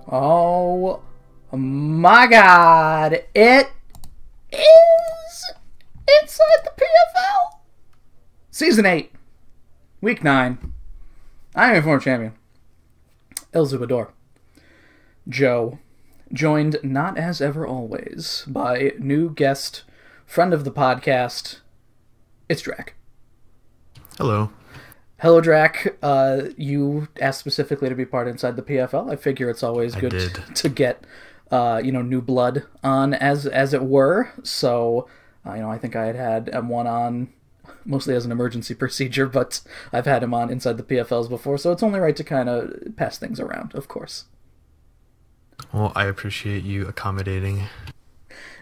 Oh my god, it is inside the PFL. Season 8, Week 9. I am your former champion, El Zubador. Joe, joined not as ever always by new guest, friend of the podcast, it's Drac. Hello. Hello, Drac. You asked specifically to be part inside the PFL. I figure it's always good to get, new blood on, as it were. So, I think I had M1 on mostly as an emergency procedure, but I've had him on inside the PFLs before, so it's only right to kind of pass things around, of course. Well, I appreciate you accommodating.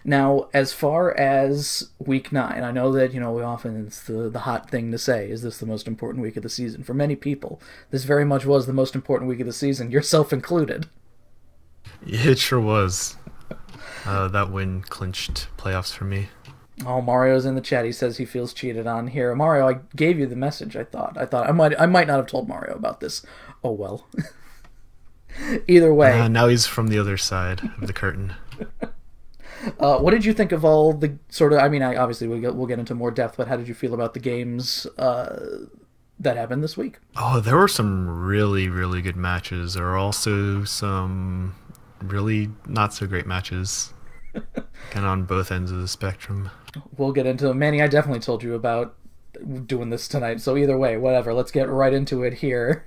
Now, as far as Week 9, I know that, we often, it's the hot thing to say, is this the most important week of the season? For many people, this very much was the most important week of the season, yourself included. It sure was. That win clinched playoffs for me. Oh, Mario's in the chat. He says he feels cheated on here. Mario, I gave you the message, I thought I might not have told Mario about this. Oh, well. Either way. Now he's from the other side of the curtain. What did you think of all the sort of... obviously we'll get into more depth, but how did you feel about the games that happened this week? Oh, there were some really, really good matches. There were also some really not so great matches. Kind of on both ends of the spectrum. We'll get into them. Manny, I definitely told you about doing this tonight, so either way, whatever. Let's get right into it here.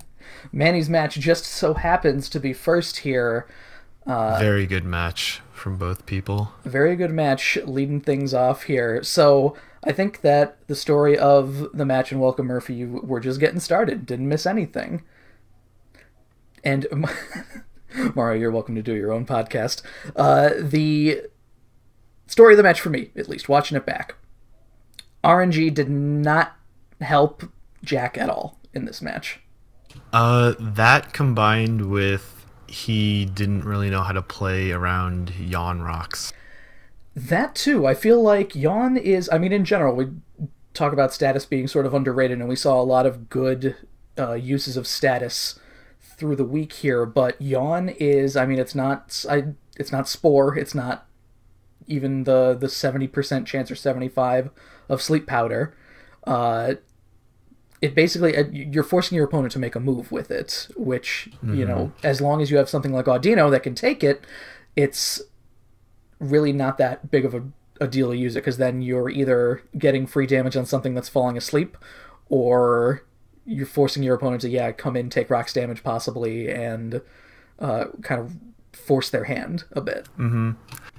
Manny's match just so happens to be first here. Very good match from both people. Very good match leading things off here. So I think that the story of the match and Welcome Murphy were just getting started. Didn't miss anything. And Mario, you're welcome to do your own podcast. The story of the match for me, at least, watching it back. RNG did not help Jack at all in this match. That combined with he didn't really know how to play around yawn rocks. That too. I feel like yawn is... in general, we talk about status being sort of underrated, and we saw a lot of good uses of status through the week here, but yawn is... it's not Spore, it's not even the 70% chance or 75% of sleep powder. It basically, you're forcing your opponent to make a move with it, which, as long as you have something like Audino that can take it, it's really not that big of a deal to use it, because then you're either getting free damage on something that's falling asleep, or you're forcing your opponent to, come in, take rocks damage possibly, and kind of force their hand a bit. Mm-hmm.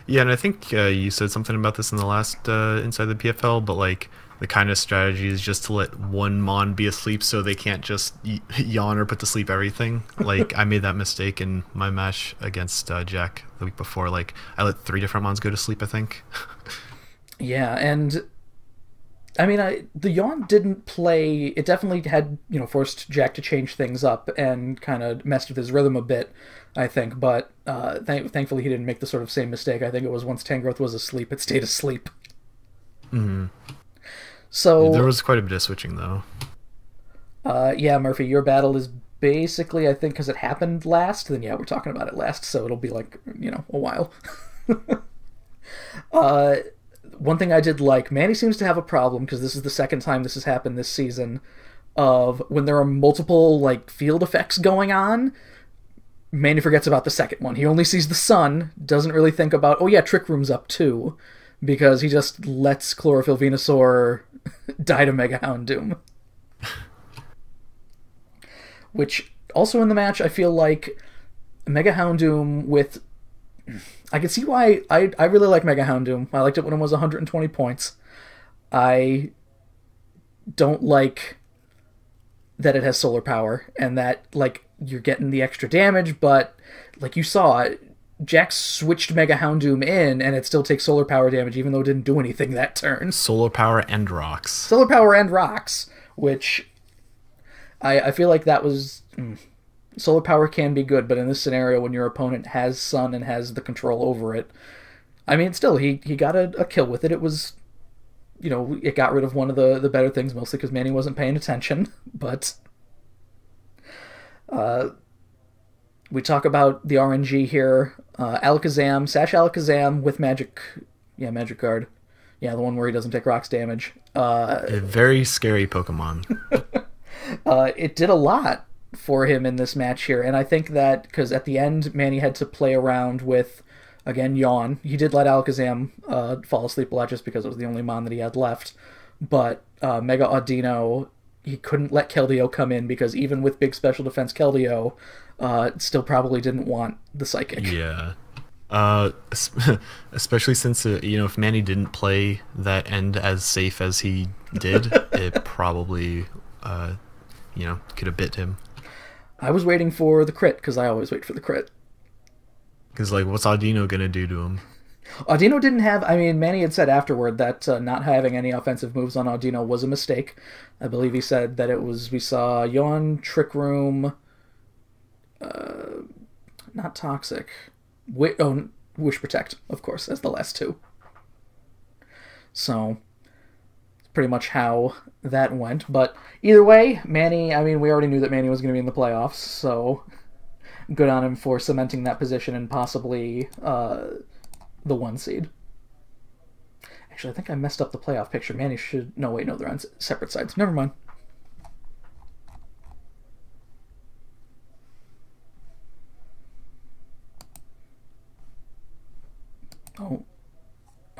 Yeah, and I think you said something about this in the last Inside the PFL, but, the kind of strategy is just to let one Mon be asleep so they can't just yawn or put to sleep everything. I made that mistake in my match against Jack the week before. I let 3 different Mons go to sleep, I think. Yeah, and the yawn didn't play... It definitely had, forced Jack to change things up and kind of messed with his rhythm a bit, I think. But thankfully he didn't make the sort of same mistake. I think it was once Tangrowth was asleep, it stayed asleep. Mm-hmm. So there was quite a bit of switching, though. Murphy, your battle is basically, I think, because it happened last, then we're talking about it last, so it'll be a while. one thing I did like, Manny seems to have a problem, because this is the second time this has happened this season, of when there are multiple, like, field effects going on, Manny forgets about the second one. He only sees the sun, doesn't really think about, oh yeah, Trick Room's up too, because he just lets Chlorophyll Venusaur die to Mega Houndoom. Which, also in the match, I feel like Mega Houndoom with... I can see why I really like Mega Houndoom. I liked it when it was 120 points. I don't like that it has solar power, and that, like, you're getting the extra damage, but, like you saw, Jack switched Mega Houndoom in, and it still takes solar power damage, even though it didn't do anything that turn. Solar power and rocks. Solar power and rocks, which I feel like that was... Solar power can be good, but in this scenario, when your opponent has sun and has the control over it, I mean, still, he got a kill with it. It was, you know, it got rid of one of the better things, mostly because Manny wasn't paying attention, but... we talk about the RNG here. Alakazam, Sash Alakazam with Magic Guard. Yeah, the one where he doesn't take rocks damage. A very scary Pokemon. It did a lot for him in this match here, and I think that, because at the end, Manny had to play around with, again, Yawn. He did let Alakazam fall asleep a lot just because it was the only Mon that he had left, but Mega Audino, he couldn't let Keldeo come in, because even with big special defense Keldeo, still probably didn't want the Psychic. Yeah. Especially since, if Manny didn't play that end as safe as he did, it probably, could have bit him. I was waiting for the crit, because I always wait for the crit. Because, like, what's Audino going to do to him? Audino didn't have... I mean, Manny had said afterward that not having any offensive moves on Audino was a mistake. I believe he said that it was... We saw Yawn, Trick Room... not Toxic. Wish Protect, of course, as the last two. So... pretty much how that went, but either way, Manny, I mean, we already knew that Manny was going to be in the playoffs, so good on him for cementing that position and possibly the 1 seed. Actually, I think I messed up the playoff picture. Manny should... No, wait, no, they're on separate sides. Never mind.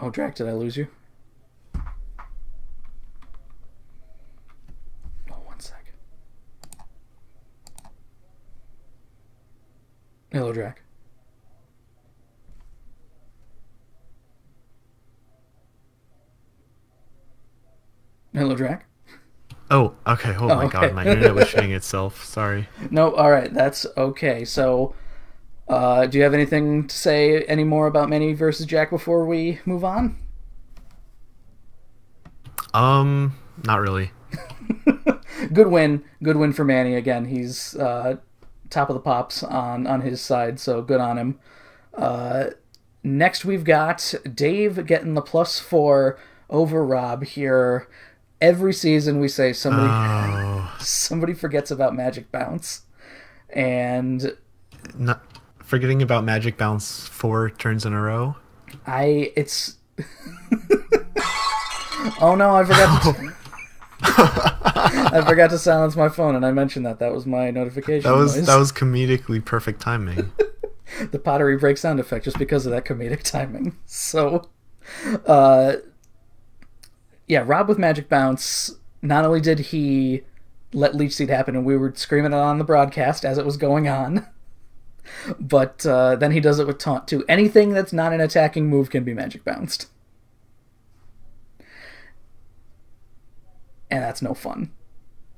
Oh, Drac, did I lose you? Hello, Drac. Hello, Drac. Oh, okay. Oh my God, my internet was shitting itself. Sorry. No, all right, that's okay. So, do you have anything to say any more about Manny versus Jack before we move on? Not really. Good win for Manny again. He's top of the pops on his side, so good on him. Next we've got Dave getting the +4 over Rob here. Every season we say somebody forgets about Magic Bounce, and not forgetting about Magic Bounce 4 turns in a row. Oh no, I forgot. I forgot to silence my phone, and I mentioned that was my notification noise. That was comedically perfect timing. The pottery break sound effect, just because of that comedic timing. So, yeah, Rob with Magic Bounce. Not only did he let Leech Seed happen, and we were screaming it on the broadcast as it was going on, but then he does it with Taunt too. Anything that's not an attacking move can be Magic Bounced. And that's no fun.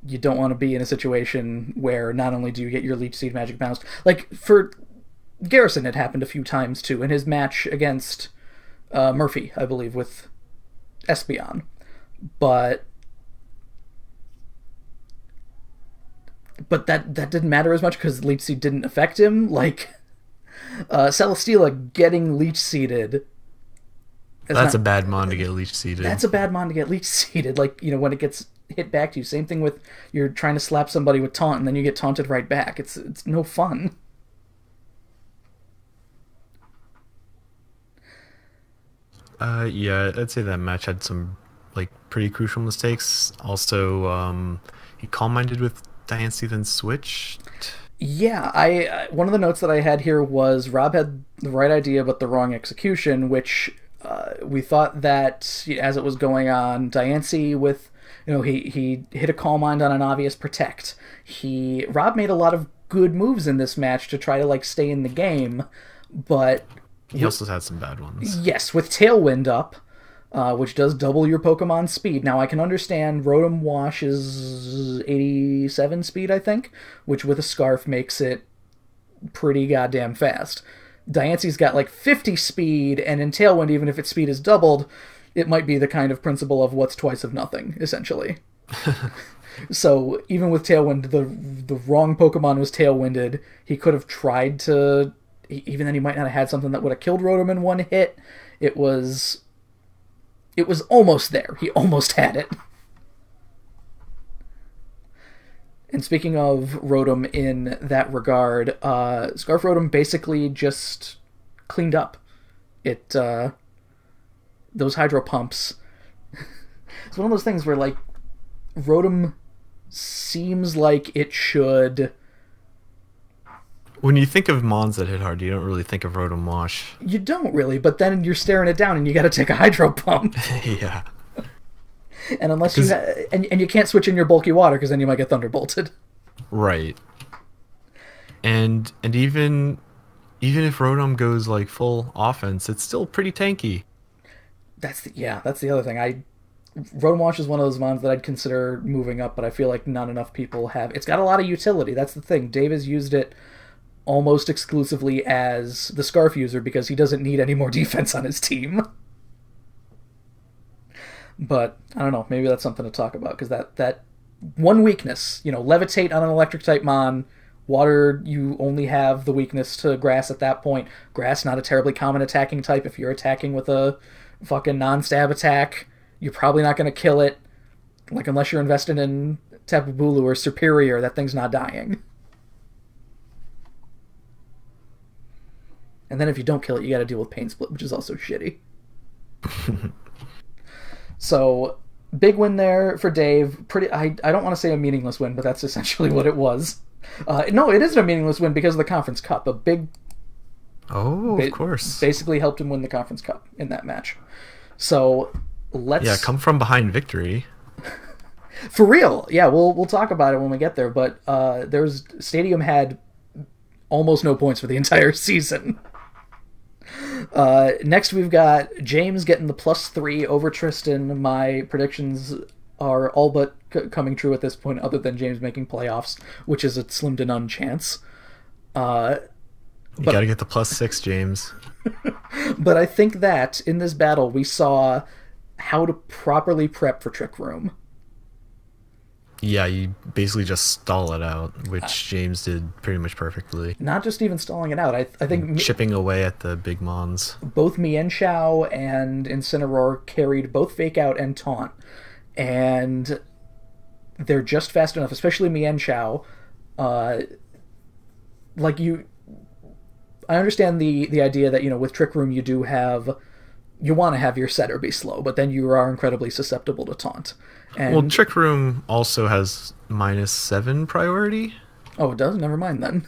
You don't want to be in a situation where not only do you get your Leech Seed Magic Bounced, like for Garrison it happened a few times too, in his match against Murphy, I believe, with Espeon. But that didn't matter as much because Leech Seed didn't affect him. Like, Celesteela getting Leech Seeded... That's a bad mon to get Leech Seeded. That's a bad mon to get Leech Seeded. Like, when it gets hit back to you. Same thing with you're trying to slap somebody with Taunt and then you get taunted right back. It's no fun. Yeah, I'd say that match had some like pretty crucial mistakes. Also, he calm-minded with Diane then switched. Yeah, one of the notes that I had here was Rob had the right idea but the wrong execution, which we thought that as it was going on, Diancie with he hit a calm mind on an obvious protect. Rob made a lot of good moves in this match to try to like stay in the game, but he also had some bad ones. Yes, with Tailwind up, which does double your Pokemon speed. Now, I can understand Rotom Wash is 87 speed, I think, which with a Scarf makes it pretty goddamn fast. Diancie's got like 50 speed, and in Tailwind, even if its speed is doubled, it might be the kind of principle of what's twice of nothing, essentially. So, even with Tailwind, the wrong Pokemon was Tailwinded. He could have tried to... Even then, he might not have had something that would have killed Rotom in one hit. It was almost there. He almost had it. And speaking of Rotom in that regard, Scarf Rotom basically just cleaned up. Those Hydro Pumps... It's one of those things where, like, Rotom seems like it should... When you think of Mons that hit hard, you don't really think of Rotom Wash. You don't really, but then you're staring it down and you gotta take a Hydro Pump. Yeah. And unless you and you can't switch in your bulky water because then you might get Thunderbolted. Right. And even if Rotom goes like full offense, it's still pretty tanky. That's the other thing. Rotom Wash is one of those mons that I'd consider moving up, but I feel like not enough people have. It's got a lot of utility. That's the thing. Dave has used it almost exclusively as the Scarf user because he doesn't need any more defense on his team. But I don't know, maybe that's something to talk about because that one weakness, Levitate on an electric type mon, water, you only have the weakness to grass at that point. Grass, not a terribly common attacking type. If you're attacking with a fucking non-stab attack, you're probably not going to kill it. Like, unless you're invested in Tapu Bulu or Superior, that thing's not dying. And then if you don't kill it, you gotta deal with Pain Split, which is also shitty. So, big win there for Dave. I don't want to say a meaningless win, but that's essentially what it was. No, it isn't a meaningless win because of the Conference Cup. A big... Oh, of course. Basically helped him win the Conference Cup in that match. So, let's... Yeah, come from behind victory. For real. Yeah, we'll talk about it when we get there, but Stadium had almost no points for the entire season. Next we've got James getting the +3 over Tristan. My predictions are all but coming true at this point, other than James making playoffs, which is a slim to none chance. You gotta get the +6, James. But I think that in this battle we saw how to properly prep for Trick Room. Yeah, you basically just stall it out, which James did pretty much perfectly. Not just even stalling it out. I think... Chipping away at the big mons. Both Mienshao and Incineroar carried both Fake Out and Taunt. And they're just fast enough, especially Mienshao. I understand the idea that, with Trick Room you do have... You want to have your setter be slow, but then you are incredibly susceptible to Taunt. And, Trick Room also has -7 priority. Oh, it does? Never mind then.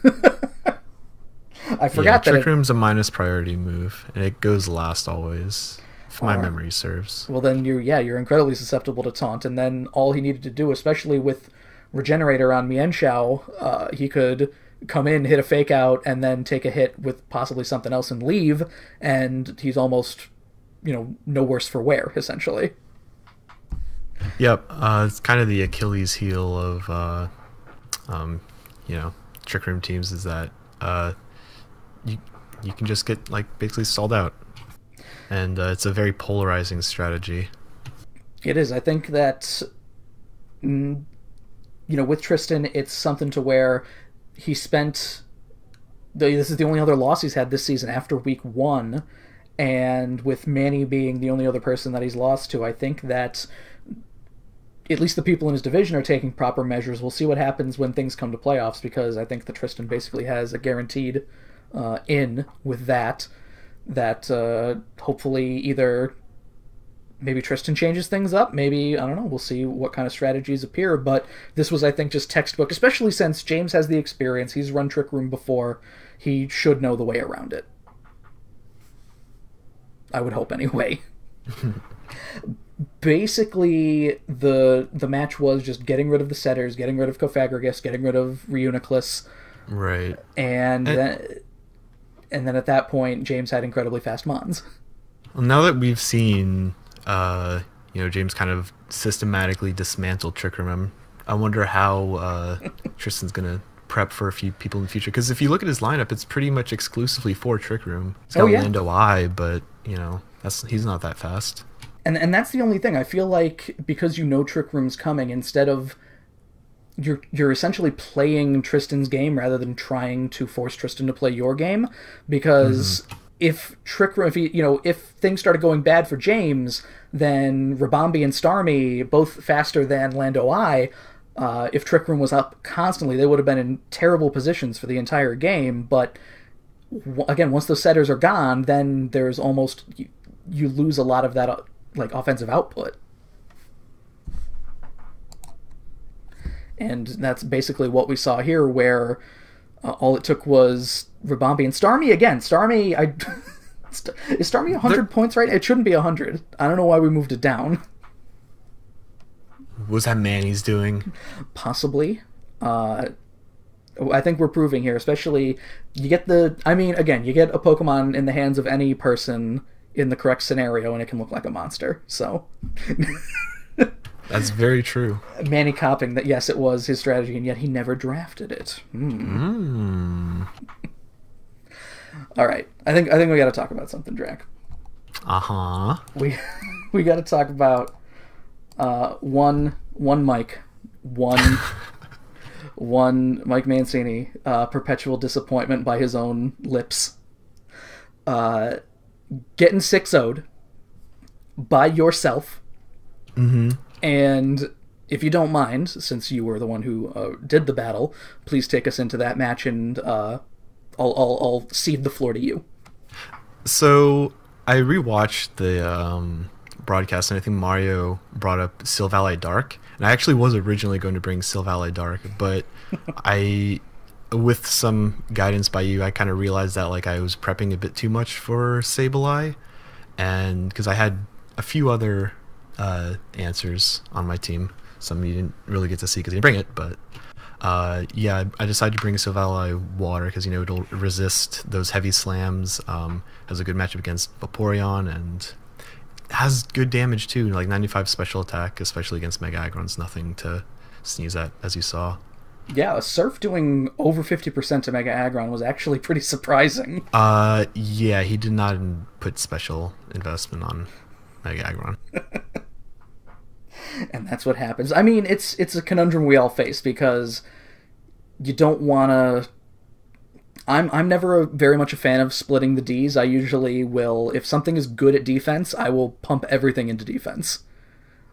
I forgot that Trick Room's a minus priority move, and it goes last always, if my memory serves. Well, then you're incredibly susceptible to Taunt, and then all he needed to do, especially with Regenerator on Mienshao, he could come in, hit a Fake Out, and then take a hit with possibly something else and leave, and he's almost... no worse for wear, essentially. Yep, it's kind of the Achilles heel of, Trick Room teams is that you can just get basically stalled out, and it's a very polarizing strategy. It is. I think that with Tristan, it's something to where he spent. This is the only other loss he's had this season after week 1. And with Manny being the only other person that he's lost to, I think that at least the people in his division are taking proper measures. We'll see what happens when things come to playoffs, because I think that Tristan basically has a guaranteed in with that hopefully either maybe Tristan changes things up. Maybe, I don't know, we'll see what kind of strategies appear. But this was, I think, just textbook, especially since James has the experience. He's run Trick Room before. He should know the way around it. I would hope anyway. Basically, the match was just getting rid of the setters, getting rid of Cofagrigus, getting rid of Reuniclus. Right. And then at that point, James had incredibly fast mons. Well, now that we've seen, James kind of systematically dismantle Trick Room, I wonder how Tristan's going to prep for a few people in the future. Because if you look at his lineup, it's pretty much exclusively for Trick Room. He's got Lando I, but, he's not that fast. And that's the only thing. I feel like because Trick Room's coming, instead of... You're essentially playing Tristan's game rather than trying to force Tristan to play your game, because if Trick Room, if things started going bad for James, then Rabambi and Starmie, both faster than Lando I, if Trick Room was up constantly, they would have been in terrible positions for the entire game. But again, once those setters are gone, then there's almost you lose a lot of that offensive output. And that's basically what we saw here, where all it took was Rabambi and Starmie again. Starmie, is Starmie 100 points right? It shouldn't be 100. I don't know why we moved it down. What was that Manny's doing? Possibly. I think we're proving here, especially you get a Pokemon in the hands of any person in the correct scenario, and it can look like a monster. So. That's very true. Manny copping that, yes, it was his strategy, and yet he never drafted it. All right, I think we got to talk about something, Drac. We got to talk about one Mike Mancini, perpetual disappointment by his own lips, getting 6-0'd by yourself. And if you don't mind, since you were the one who did the battle, please take us into that match, and I'll cede the floor to you. So I rewatched the broadcast, and I think Mario brought up Silvally Dark, and I actually was originally going to bring Silvally Dark, but with some guidance by you, I kind of realized that I was prepping a bit too much for Sableye, and because I had a few other answers on my team. Some you didn't really get to see because you didn't bring it, but I decided to bring Silvally Water because it'll resist those heavy slams, has a good matchup against Vaporeon, and has good damage too, 95 special attack, especially against Mega Aggron's nothing to sneeze at, as you saw. Yeah, a Surf doing over 50% to Mega Aggron was actually pretty surprising. He did not put special investment on Mega Aggron. And that's what happens. I mean, it's a conundrum we all face, because you don't want to... I'm never very much a fan of splitting the Ds. I usually will, if something is good at defense, I will pump everything into defense.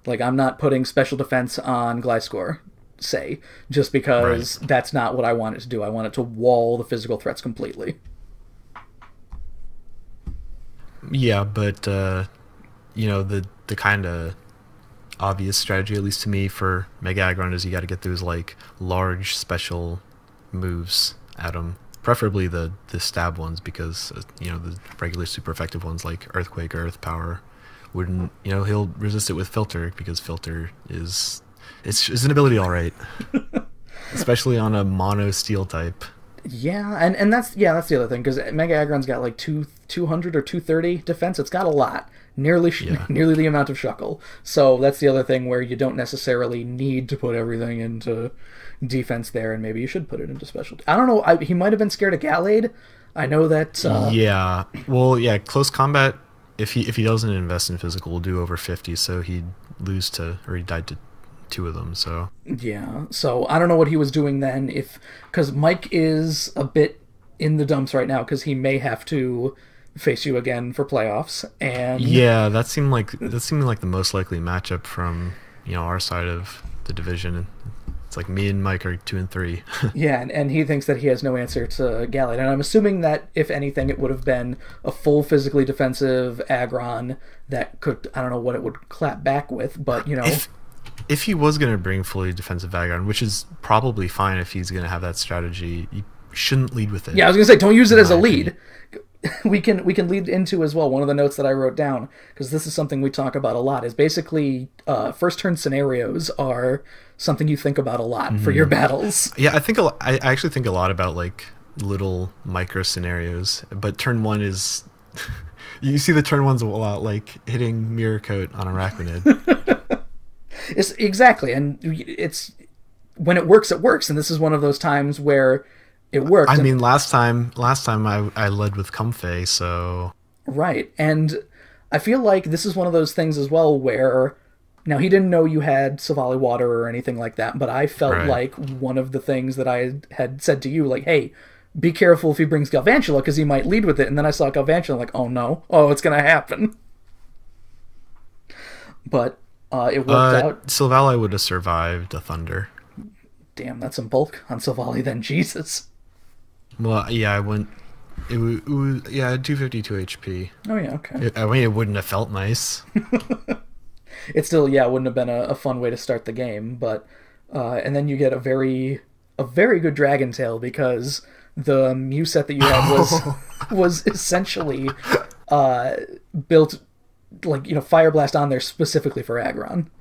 I'm not putting special defense on Gliscor, say, just because that's not what I want it to do. I want it to wall the physical threats completely. Yeah, but, the kind of obvious strategy, at least to me, for Mega Aggron is you got to get those large special moves at him, preferably the stab ones, because the regular super effective ones like Earthquake or Earth Power wouldn't, he'll resist it with Filter, because Filter is an ability, all right. Especially on a mono steel type. Yeah, and that's the other thing, because Mega Aggron's got 200 or 230 defense. It's got a lot, nearly the amount of Shuckle. So that's the other thing, where you don't necessarily need to put everything into defense there, and maybe you should put it into special. I don't know. He might have been scared of Gallade. I know that. Close combat. If he doesn't invest in physical, will do over 50. So he died to 2 of them. So yeah. So I don't know what he was doing then. Because Mike is a bit in the dumps right now, because he may have to face you again for playoffs. And yeah, that seemed like the most likely matchup from our side of the division. It's like me and Mike are 2 and 3. Yeah, and he thinks that he has no answer to Gallade. And I'm assuming that, if anything, it would have been a full physically defensive Aggron that could, I don't know what it would clap back with, but, you know. If he was going to bring fully defensive Aggron, which is probably fine if he's going to have that strategy, you shouldn't lead with it. Yeah, I was going to say, don't use it as a lead. We can lead into as well, one of the notes that I wrote down, because this is something we talk about a lot, is basically first turn scenarios are something you think about a lot for your battles. Yeah, I actually think a lot about like little micro scenarios, but turn 1 is you see the turn 1's a lot, like hitting Mirror Coat on Arachnid. It's exactly, and it's when it works, and this is one of those times where it worked. I mean, last time I led with Comfey, so right, and I feel like this is one of those things as well where, now he didn't know you had Savali Water or anything like that, but I felt like one of the things that I had said to you, like, hey, be careful if he brings Galvantula, because he might lead with it, and then I saw Galvantula, like, oh no, it's gonna happen. But it worked out. Silvally would have survived a Thunder. Damn, that's some bulk on Silvally then, Jesus. Well, yeah, I went. It was 252 HP. Oh yeah, okay. I mean, it wouldn't have felt nice. It still, wouldn't have been a fun way to start the game, but and then you get a very good Dragon Tail, because the Mew set that you had was essentially built, like, you know, Fire Blast on there specifically for Aggron.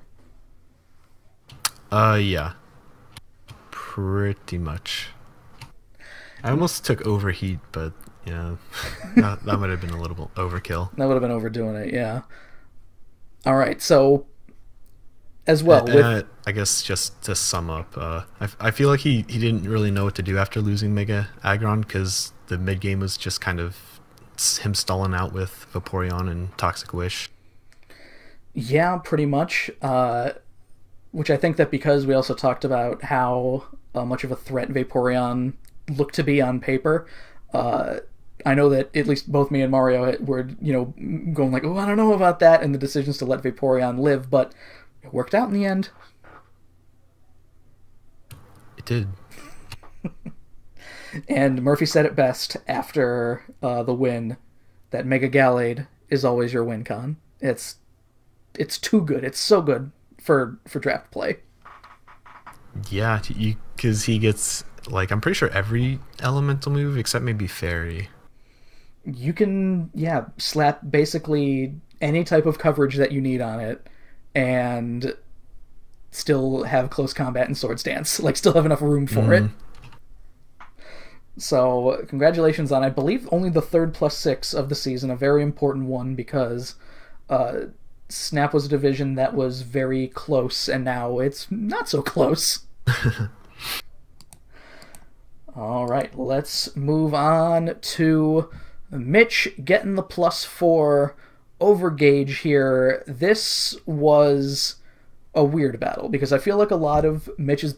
Yeah, pretty much. I almost took Overheat, but yeah, that might have been a little bit overkill. That would have been overdoing it, yeah. All right, so as well, I guess just to sum up, I feel like he didn't really know what to do after losing Mega Aggron, because the mid game was just kind of him stalling out with Vaporeon and Toxic Wish. Yeah, pretty much. Which I think that, because we also talked about how much of a threat Vaporeon looked to be on paper, I know that at least both me and Mario were, you know, going like, oh, I don't know about that, and the decisions to let Vaporeon live, but it worked out in the end. It did. And Murphy said it best after the win, that Mega Gallade is always your win con. It's too good. It's so good for draft play. Yeah, because he gets, like, I'm pretty sure every elemental move except maybe Fairy. You can, slap basically any type of coverage that you need on it and still have close combat and sword stance. Like, still have enough room for it. So, congratulations on, I believe, only the 3rd +6 of the season, a very important one, because Snap was a division that was very close, and now it's not so close. All right, let's move on to Mitch getting the +4 over Gage here. This was a weird battle, because I feel like a lot of Mitch's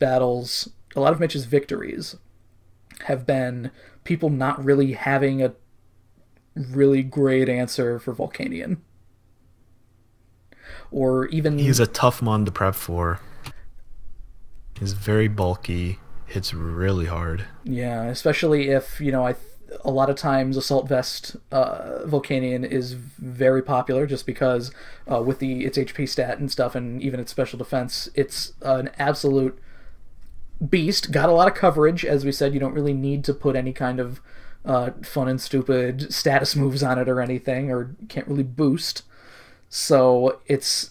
victories have been people not really having a really great answer for Volcanion. Or even... He's a tough mon to prep for. He's very bulky, hits really hard. Yeah, especially if, you know, a lot of times Assault Vest Volcanion is very popular, just because with its HP stat and stuff, and even its special defense, it's an absolute beast. Got a lot of coverage. As we said, you don't really need to put any kind of fun and stupid status moves on it or anything, or can't really boost. So it's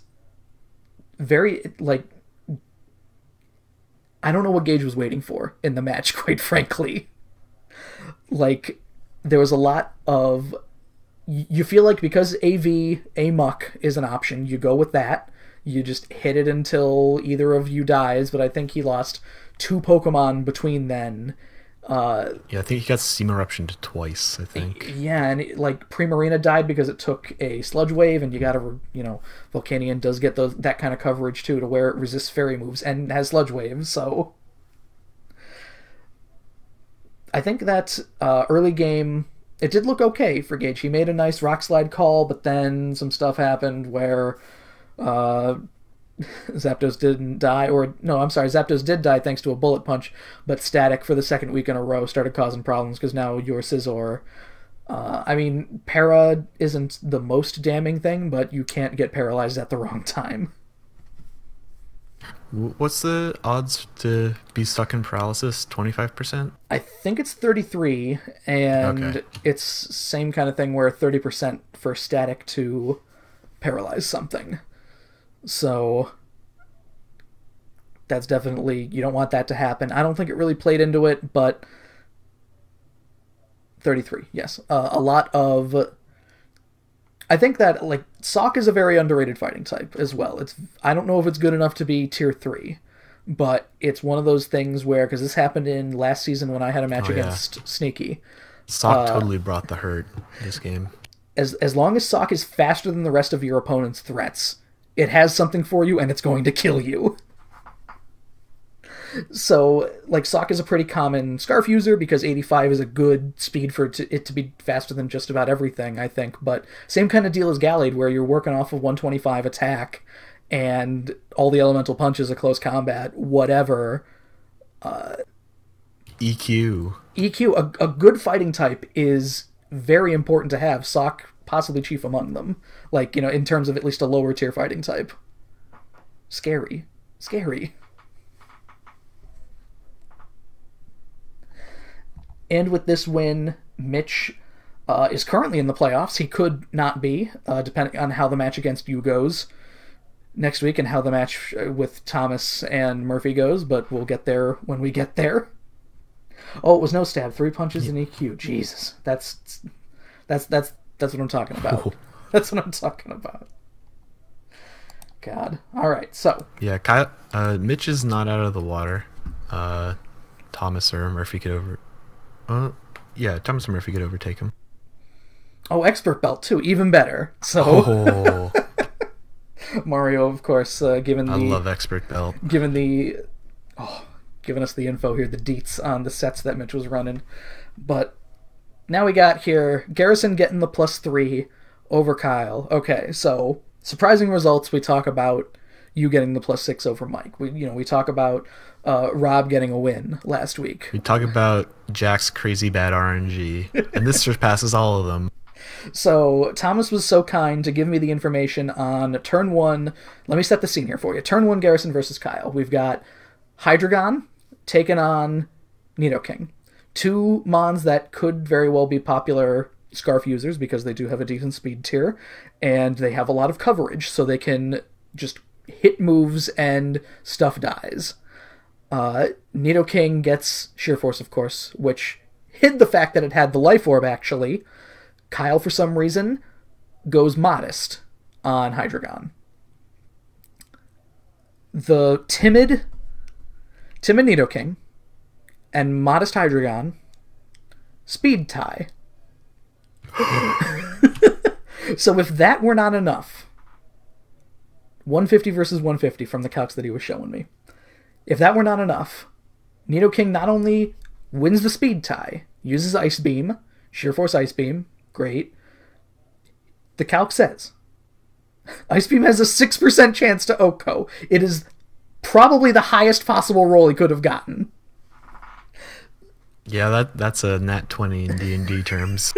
very, like, I don't know what Gage was waiting for in the match, quite frankly. Like, there was a lot of... You feel like because AV, Amok is an option, you go with that. You just hit it until either of you dies, but I think he lost 2 Pokemon between then. Yeah, I think he got Steam Eruption twice, I think. Yeah, and Primarina died because it took a Sludge Wave, and you gotta, Volcanion does get that kind of coverage too, to where it resists fairy moves and has Sludge Waves, so... I think that early game, it did look okay for Gage. He made a nice Rock Slide call, but then some stuff happened where Zapdos didn't die, or no, I'm sorry, Zapdos did die thanks to a bullet punch, but Static for the second week in a row started causing problems because now your Scizor. I mean, Para isn't the most damning thing, but you can't get paralyzed at the wrong time. What's the odds to be stuck in paralysis? 25%? I think it's 33, and Okay. it's same kind of thing where 30% for Static to paralyze something. So that's definitely, you don't want that to happen. I don't think it really played into it, but 33, yes. A lot of... I think that, like, Sawk is a very underrated fighting type as well. I don't know if it's good enough to be tier 3, but it's one of those things where, because this happened in last season when I had a match against Sneaky. Sawk totally brought the hurt this game. As long as Sawk is faster than the rest of your opponent's threats, it has something for you and it's going to kill you. So, like, Sawk is a pretty common Scarf user because 85 is a good speed for it to be faster than just about everything, I think. But same kind of deal as Gallade, where you're working off of 125 attack and all the elemental punches are close combat, whatever. EQ. EQ, a good fighting type is very important to have. Sawk possibly chief among them. Like, you know, in terms of at least a lower tier fighting type. Scary. And with this win, Mitch is currently in the playoffs. He could not be, depending on how the match against you goes next week and how the match with Thomas and Murphy goes, but we'll get there when we get there. Oh, it was no stab. 3 punches in EQ. Jesus. That's what I'm talking about. Oh. That's what I'm talking about. God. All right, so. Yeah, Mitch is not out of the water. Thomas or Murphy could Thomas and Murphy could overtake him. Oh, expert belt too, even better. So Oh, Mario, of course, I love expert belt. giving us the info here, the deets on the sets that Mitch was running. But now we got here Garrison getting the +3 over Kyle. Okay, so surprising results. We talk about you getting the +6 over Mike. We talk about Rob getting a win last week. We talk about Jack's crazy bad RNG, and this surpasses all of them. So Thomas was so kind to give me the information on turn 1. Let me set the scene here for you. Turn 1, Garrison versus Kyle. We've got Hydreigon taking on Nidoking. 2 Mons that could very well be popular Scarf users because they do have a decent speed tier, and they have a lot of coverage, so they can just hit moves and stuff dies. Nidoking gets Sheer Force, of course, which hid the fact that it had the Life Orb, actually. Kyle, for some reason, goes Modest on Hydreigon. The timid Nidoking and Modest Hydreigon speed tie. So if that were not enough, 150 versus 150 from the calcs that he was showing me. If that were not enough, Nidoking not only wins the speed tie, uses Ice Beam, Sheer Force Ice Beam, great. The calc says Ice Beam has a 6% chance to OHKO. It is probably the highest possible roll he could have gotten. Yeah, that's a nat 20 in D&D terms.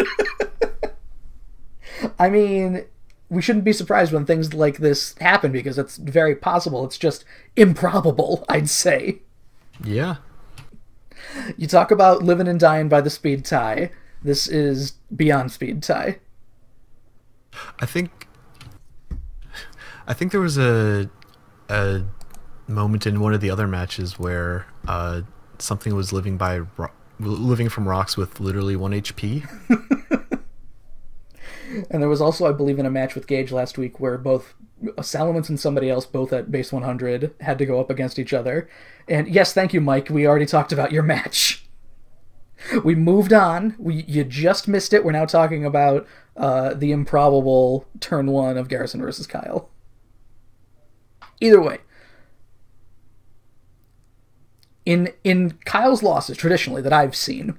I mean, we shouldn't be surprised when things like this happen because it's very possible. It's just improbable, I'd say. Yeah. You talk about living and dying by the speed tie. This is beyond speed tie. I think there was a moment in one of the other matches where something was living from rocks with literally 1 HP. And there was also, I believe, in a match with Gage last week where both Salamence and somebody else, both at base 100, had to go up against each other. And yes, thank you, Mike. We already talked about your match. We moved on. You just missed it. We're now talking about the improbable turn 1 of Garrison versus Kyle. Either way, in Kyle's losses, traditionally, that I've seen,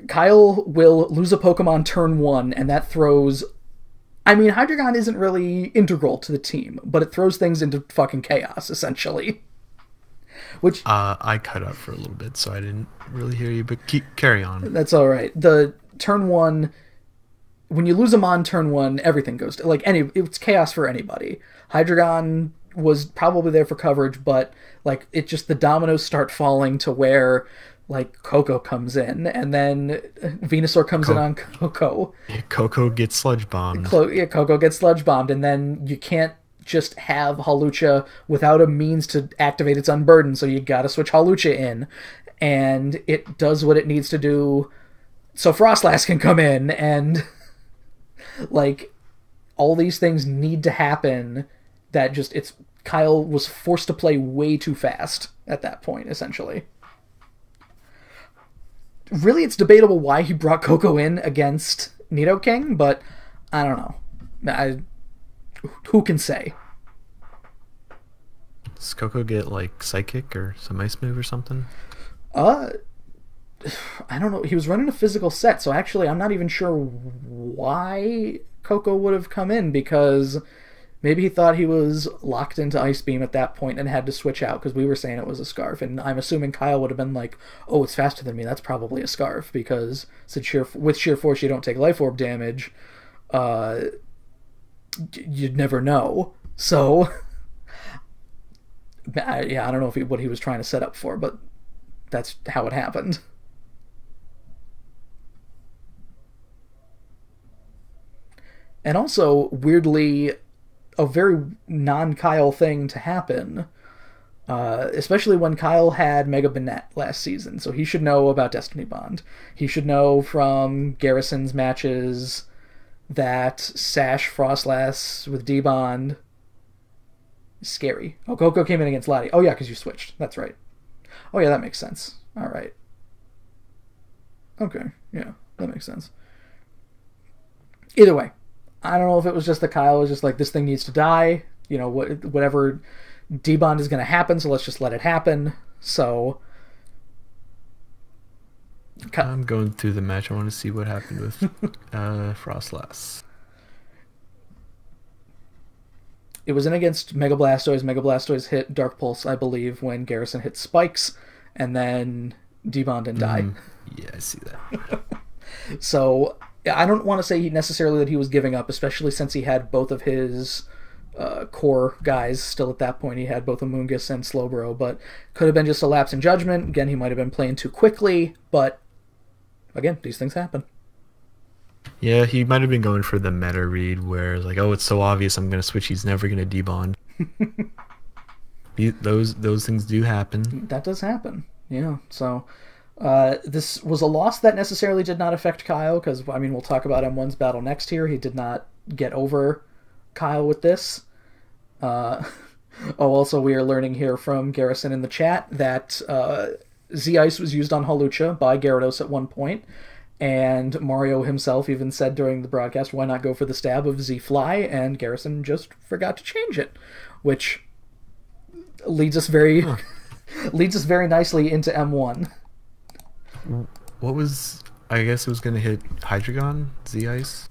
Kyle will lose a Pokemon turn 1, and that throws I mean, Hydreigon isn't really integral to the team, but it throws things into fucking chaos, essentially. Which I cut out for a little bit, so I didn't really hear you, but carry on. That's all right. The turn one, when you lose a Mon turn one, everything goes to, like, it's chaos for anybody. Hydreigon was probably there for coverage, but like it just, the dominoes start falling to where like Coco comes in, and then Venusaur comes in on Coco. Yeah, Coco gets sludge bombed. Coco gets sludge bombed, and then you can't just have Hawlucha without a means to activate its Unburden, so you gotta switch Hawlucha in, and it does what it needs to do so Frostlass can come in, and like all these things need to happen that just, Kyle was forced to play way too fast at that point, essentially. Really, it's debatable why he brought Coco in against Nidoking, but I don't know. Who can say? Does Coco get like Psychic or some ice move or something? I don't know. He was running a physical set, so actually I'm not even sure why Coco would have come in, because maybe he thought he was locked into Ice Beam at that point and had to switch out, because we were saying it was a Scarf, and I'm assuming Kyle would have been like, oh, it's faster than me, that's probably a Scarf, because with Sheer Force you don't take Life Orb damage. You'd never know. So, yeah, I don't know what he was trying to set up for, but that's how it happened. And also, weirdly, a very non-Kyle thing to happen, especially when Kyle had Mega Banette last season, so he should know about Destiny Bond. He should know from Garrison's matches that Sash Frostlass with D-Bond is scary. Oh, Coco came in against Lottie. Oh yeah, because you switched. That's right. Oh yeah, that makes sense. Alright. Okay, yeah, that makes sense. Either way, I don't know if it was just that Kyle was just like, this thing needs to die. You know, whatever D-Bond is going to happen, so let's just let it happen. So I'm going through the match. I want to see what happened with Frostlass. It was in against Mega Blastoise. Mega Blastoise hit Dark Pulse, I believe, when Garrison hit Spikes, and then D-Bond and die. Yeah, I see that. So I don't want to say necessarily that he was giving up, especially since he had both of his core guys still at that point. He had both Amoonguss and Slowbro, but could have been just a lapse in judgment. Again, he might have been playing too quickly, but again, these things happen. Yeah, he might have been going for the meta read where, like, oh, it's so obvious I'm going to switch, he's never going to debond. Those things do happen. That does happen, yeah. So this was a loss that necessarily did not affect Kyle, because, I mean, we'll talk about M1's battle next here. He did not get over Kyle with this. Also, we are learning here from Garrison in the chat that Z-Ice was used on Hawlucha by Gyarados at one point, and Mario himself even said during the broadcast, why not go for the stab of Z-Fly, and Garrison just forgot to change it, which leads us very nicely into M1. What was... I guess it was going to hit Hydreigon, Z-Ice?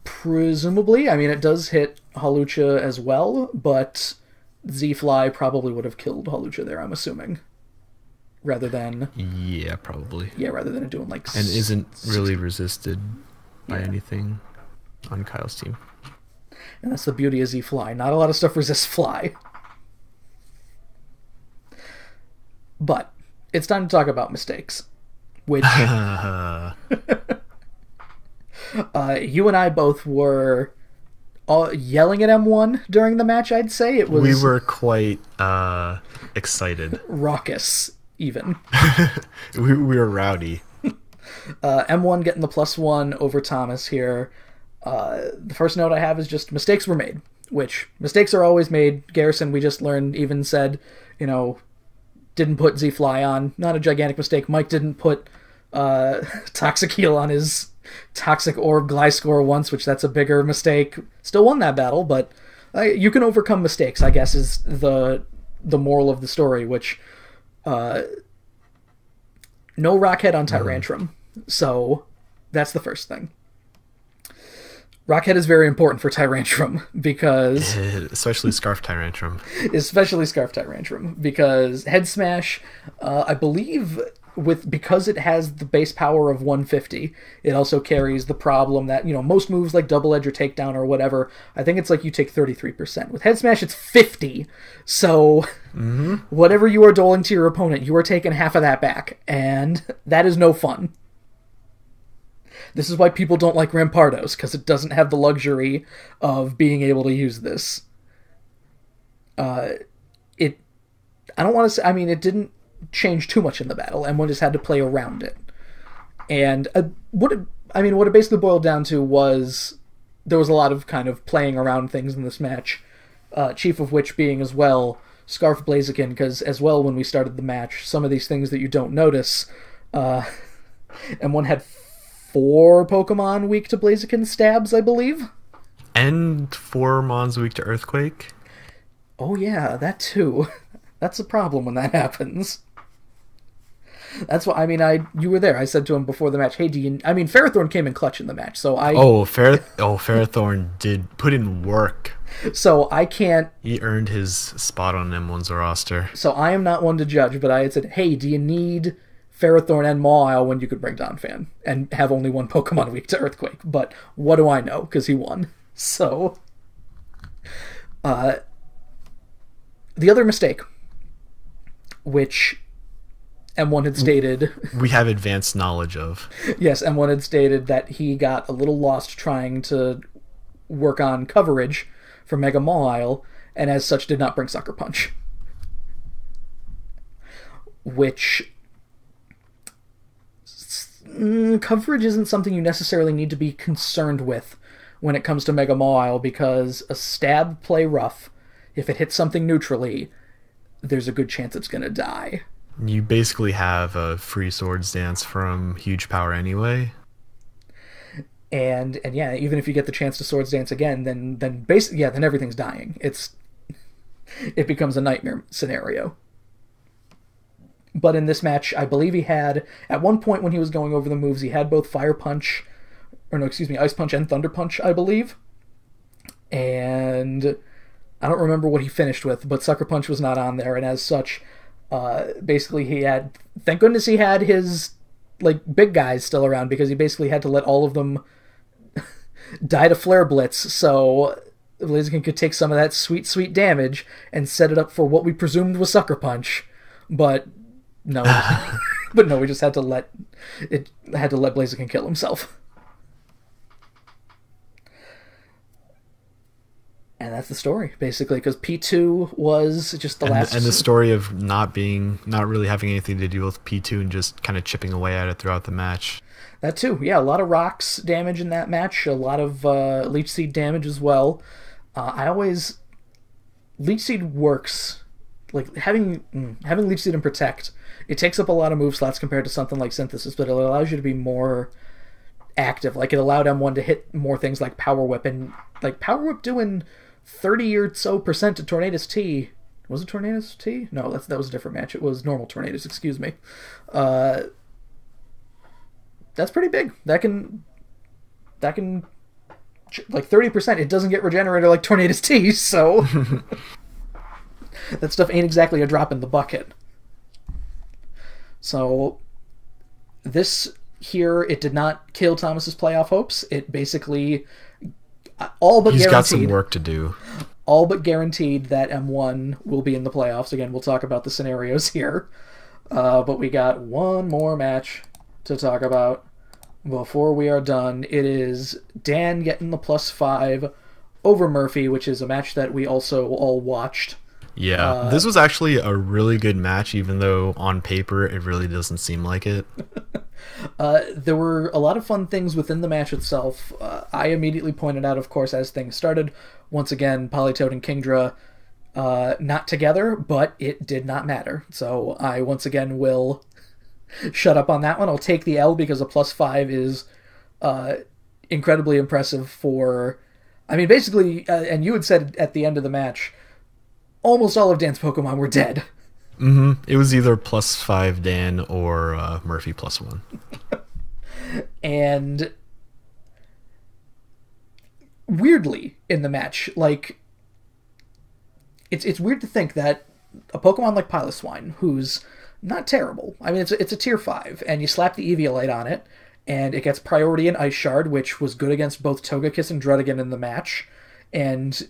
Presumably. I mean, it does hit Hawlucha as well, but Z-Fly probably would have killed Hawlucha there, I'm assuming. Rather than... Yeah, probably. Yeah, rather than it doing like... And isn't really resisted by anything on Kyle's team. And that's the beauty of Z-Fly. Not a lot of stuff resists Fly. But it's time to talk about mistakes. Which... you and I both were yelling at M1 during the match, I'd say. It was... We were quite excited. Raucous, even. we were rowdy. M1 getting the +1 over Thomas here. The first note I have is just mistakes were made, which mistakes are always made. Garrison, we just learned, even said, didn't put Z-Fly on. Not a gigantic mistake. Mike didn't put Toxicheal on his Toxic Orb Gliscor once, which that's a bigger mistake. Still won that battle, but you can overcome mistakes, I guess, is the moral of the story, which no Rockhead on Tyrantrum. So that's the first thing. Rockhead is very important for Tyrantrum because... especially Scarf Tyrantrum. Especially Scarf Tyrantrum, because Head Smash, I believe, because it has the base power of 150, it also carries the problem that, most moves like Double Edge or Takedown or whatever, I think it's like you take 33%. With Head Smash, it's 50, so whatever you are doling to your opponent, you are taking half of that back, and that is no fun. This is why people don't like Rampardos, because it doesn't have the luxury of being able to use this. I don't want to say, it didn't change too much in the battle, and one just had to play around it. And what it basically boiled down to was there was a lot of kind of playing around things in this match, chief of which being as well Scarf Blaziken, because as well when we started the match, some of these things that you don't notice, and one had 4 Pokemon weak to Blaziken stabs, I believe. And 4 Mons weak to Earthquake. Oh yeah, that too. That's a problem when that happens. That's what you were there. I said to him before the match, "Hey, Ferrothorn came in clutch in the match, so I." Ferrothorn did put in work. So I can't. He earned his spot on M1's roster. So I am not one to judge, but I had said, "Hey, do you need Ferrothorn and Mawile when you could bring Donphan and have only 1 Pokemon weak to Earthquake?" But what do I know? Because he won. So, the other mistake, which M1 had stated... we have advanced knowledge of. Yes, M1 had stated that he got a little lost trying to work on coverage for Mega Mawile, and as such did not bring Sucker Punch. Which... coverage isn't something you necessarily need to be concerned with when it comes to Mega Mawile, because a stab play rough, if it hits something neutrally, there's a good chance it's going to die. You basically have a free Swords Dance from huge power anyway. And yeah, even if you get the chance to Swords Dance again, then everything's dying. It becomes a nightmare scenario. But in this match, I believe he had, at one point when he was going over the moves, he had both Ice Punch and Thunder Punch, I believe. And I don't remember what he finished with, but Sucker Punch was not on there, and as such, basically he had, thank goodness he had his, big guys still around, because he basically had to let all of them die to Flare Blitz, so Blaziken could take some of that sweet, sweet damage and set it up for what we presumed was Sucker Punch. But no, we just had to let Blaziken kill himself. And that's the story, basically, because P2 was just the last... And the story of not really having anything to do with P2 and just kind of chipping away at it throughout the match. That too, yeah, a lot of rocks damage in that match, a lot of Leech Seed damage as well. Leech Seed works, having Leech Seed and Protect, it takes up a lot of move slots compared to something like Synthesis, but it allows you to be more active. It allowed M1 to hit more things like Power Whip, and Power Whip doing 30 or so percent to Tornadus T. Was it Tornadus T? No, that was a different match. It was normal Tornadus, excuse me. That's pretty big. That can 30%. It doesn't get regenerated like Tornadus T, so that stuff ain't exactly a drop in the bucket. So this here, it did not kill Thomas's playoff hopes. It basically He's got some work to do. All but guaranteed that M1 will be in the playoffs. Again, we'll talk about the scenarios here. But we got one more match to talk about before we are done. It is Dan getting the +5 over Murphy, which is a match that we also all watched. Yeah, this was actually a really good match, even though on paper it really doesn't seem like it. There were a lot of fun things within the match itself. I immediately pointed out, of course, as things started, once again, Politoed and Kingdra not together, but it did not matter. So I once again will shut up on that one. I'll take the L because a +5 is incredibly impressive for... basically, and you had said at the end of the match, almost all of Dan's Pokemon were dead. Mm-hmm. It was either +5 Dan or Murphy +1. And weirdly in the match. Like, it's weird to think that a Pokemon like Piloswine, who's not terrible. I mean, it's a tier 5, and you slap the Eviolite on it, and it gets priority in Ice Shard, which was good against both Togekiss and Druddigon in the match, and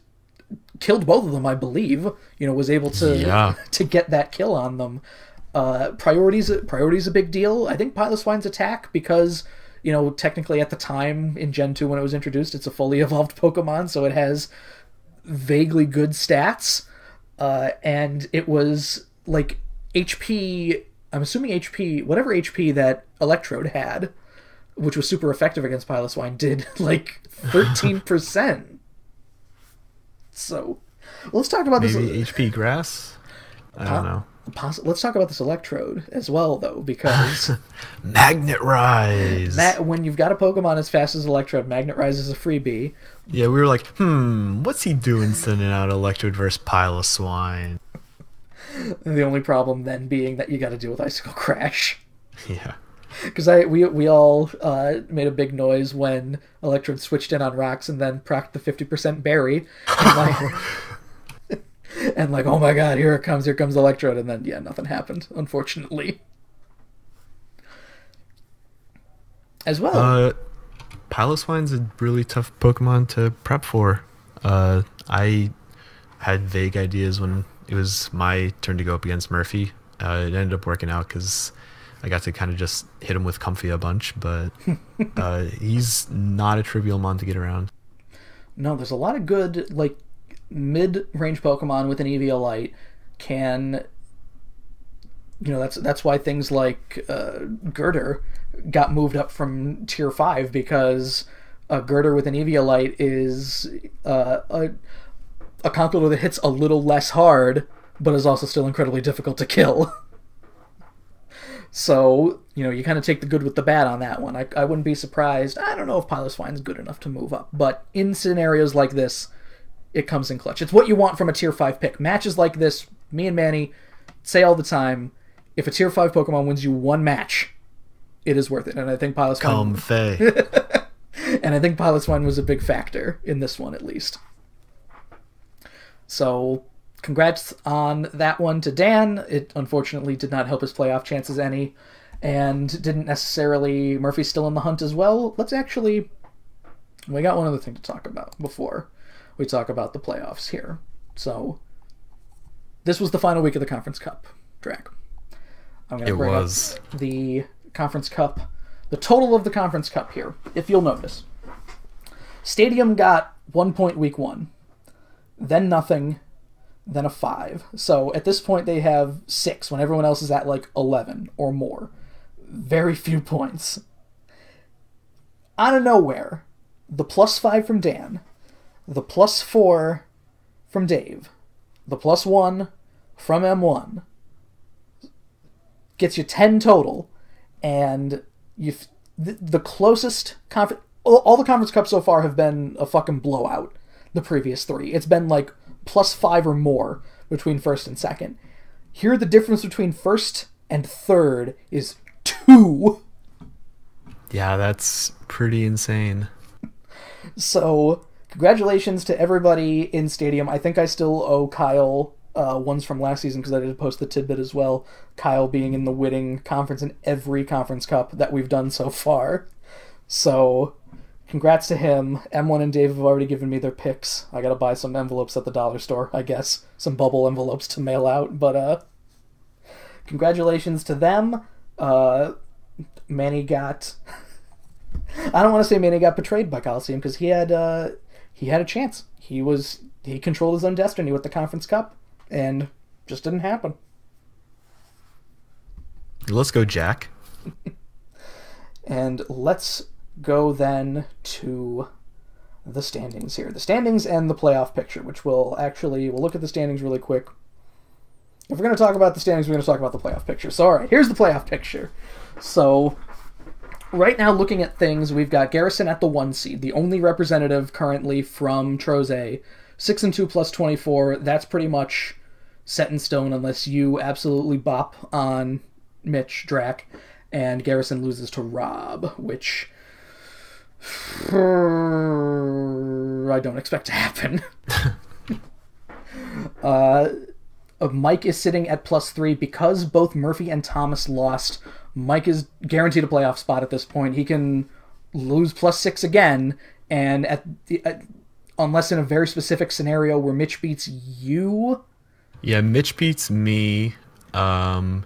killed both of them, I believe. Was able to to get that kill on them. Priority's a big deal. I think Piloswine's attack, because technically at the time in Gen 2 when it was introduced, it's a fully evolved Pokemon, so it has vaguely good stats. And it was like HP, I'm assuming HP, whatever HP that Electrode had, which was super effective against Piloswine, did like 13%. So, let's talk about Maybe this. HP Grass? I don't know. Let's talk about this Electrode as well, though, because Magnet Rise! when you've got a Pokemon as fast as Electrode, Magnet Rise is a freebie. Yeah, we were like, what's he doing sending out Electrode versus Piloswine? The only problem then being that you got to deal with Icicle Crash. Yeah. Because we all made a big noise when Electrode switched in on rocks and then procced the 50% berry. And like, oh my god, here comes Electrode, and then nothing happened, unfortunately. As well. Piloswine's a really tough Pokemon to prep for. I had vague ideas when it was my turn to go up against Murphy. It ended up working out because I got to kind of just hit him with Comfy a bunch, but he's not a trivial mon to get around. No, there's a lot of good, like, mid-range Pokemon with an Eviolite can... that's why things like Girder got moved up from tier 5, because a Girder with an Eviolite is a Conkeldurr that hits a little less hard, but is also still incredibly difficult to kill. So, you kind of take the good with the bad on that one. I wouldn't be surprised. I don't know if Piloswine's good enough to move up, but in scenarios like this, it comes in clutch. It's what you want from a tier 5 pick. Matches like this, me and Manny say all the time, if a tier 5 Pokemon wins you one match, it is worth it. And I think Piloswine... And I think Piloswine was a big factor in this one, at least. So, congrats on that one to Dan. It unfortunately did not help his playoff chances any, and didn't necessarily... Murphy's still in the hunt as well. Let's actually... We got one other thing to talk about before we talk about the playoffs here. So, this was the final week of the Conference Cup, Drac. I'm going to bring up the Conference Cup, the total of the Conference Cup here, if you'll notice. Stadium got 1 point week 1, then nothing, then a 5. So at this point they have 6 when everyone else is at like 11 or more. Very few points. Out of nowhere, the +5 from Dan, the +4 from Dave, the +1 from M1 gets you 10 total, and the closest all the Conference Cups so far have been a fucking blowout. The previous 3, it's been like +5 or more between first and second. Here, the difference between first and third is 2. Yeah, that's pretty insane. So, congratulations to everybody in Stadium. I think I still owe Kyle ones from last season, because I did post the tidbit as well. Kyle being in the winning conference in every Conference Cup that we've done so far. So, congrats to him. M1 and Dave have already given me their picks. I gotta buy some envelopes at the dollar store, I guess. Some bubble envelopes to mail out, but congratulations to them. Manny got... I don't want to say Manny got betrayed by Coliseum, because he had a chance. He controlled his own destiny with the Conference Cup, and just didn't happen. Let's go, Jack. And let's go then to the standings here. The standings and the playoff picture, which we'll look at the standings really quick. If we're going to talk about the standings, we're going to talk about the playoff picture. So, all right, here's the playoff picture. So, right now, looking at things, we've got Garrison at the 1 seed, the only representative currently from Troze. 6-2 plus 24, that's pretty much set in stone unless you absolutely bop on Mitch, Drac, and Garrison loses to Rob, which... I don't expect to happen. Mike is sitting at +3 because both Murphy and Thomas lost. Mike is guaranteed a playoff spot at this point. He can lose +6 again, and unless in a very specific scenario where Mitch beats you. Yeah, Mitch beats me. Then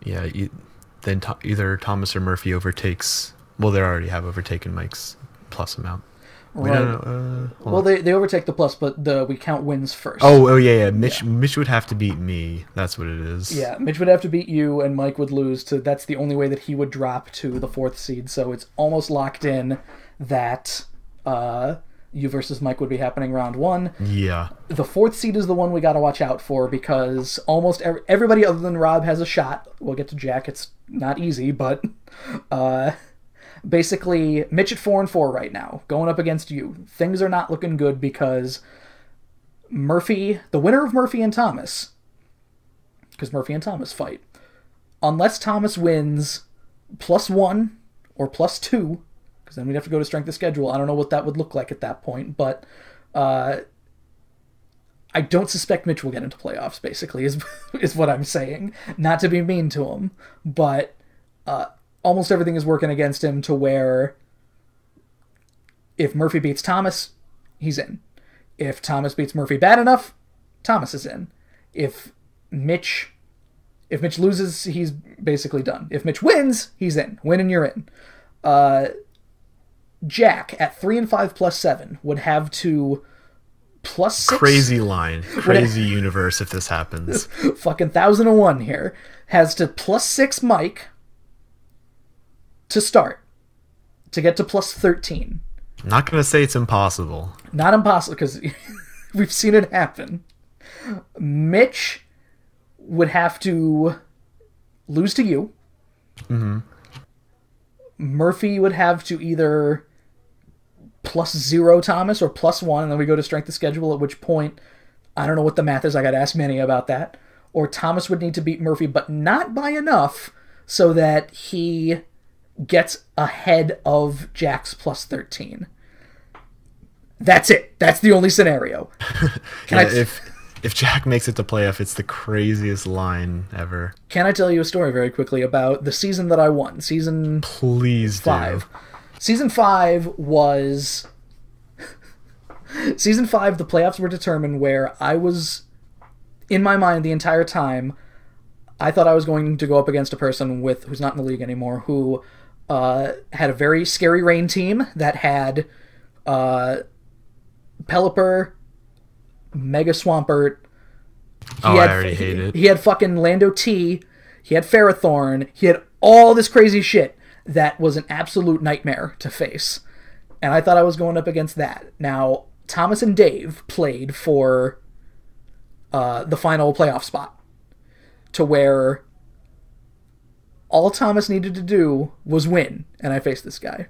either Thomas or Murphy overtakes. Well, they already have overtaken Mike's plus amount. Right. They overtake the plus, but we count wins first. Oh yeah. Mitch would have to beat me. That's what it is. Yeah, Mitch would have to beat you, and Mike would lose to. That's the only way that he would drop to the 4th seed. So it's almost locked in that you versus Mike would be happening round 1. Yeah. The 4th seed is the one we got to watch out for because almost everybody other than Rob has a shot. We'll get to Jack. It's not easy, but. Basically, Mitch at 4-4 right now, going up against you. Things are not looking good because Murphy, the winner of Murphy and Thomas, because Murphy and Thomas fight, unless Thomas wins +1 or +2, because then we'd have to go to strength of schedule. I don't know what that would look like at that point, but I don't suspect Mitch will get into playoffs, basically, is what I'm saying. Not to be mean to him, but almost everything is working against him to where if Murphy beats Thomas, he's in. If Thomas beats Murphy bad enough, Thomas is in. If Mitch loses, he's basically done. If Mitch wins, he's in. Win and you're in. Jack at 3-5 +7 would have to +6. Crazy line. Crazy universe if this happens. Fucking 1001 here. Has to +6 Mike to start, to get to +13. I'm not going to say it's impossible. Not impossible, because we've seen it happen. Mitch would have to lose to you. Mm-hmm. Murphy would have to either +0 Thomas or +1, and then we go to strength of schedule, at which point, I don't know what the math is, I got to ask Manny about that. Or Thomas would need to beat Murphy, but not by enough, so that he gets ahead of Jack's +13. That's it. That's the only scenario. If Jack makes it to playoff, it's the craziest line ever. Can I tell you a story very quickly about the season that I won? Please 5. Do. Season 5 was... Season 5, the playoffs were determined where I was, in my mind the entire time, I thought I was going to go up against a person who's not in the league anymore, who had a very scary rain team that had Pelipper, Mega Swampert. I already hate it. He had fucking Lando T. He had Ferrothorn. He had all this crazy shit that was an absolute nightmare to face. And I thought I was going up against that. Now, Thomas and Dave played for the final playoff spot, to where all Thomas needed to do was win, and I faced this guy.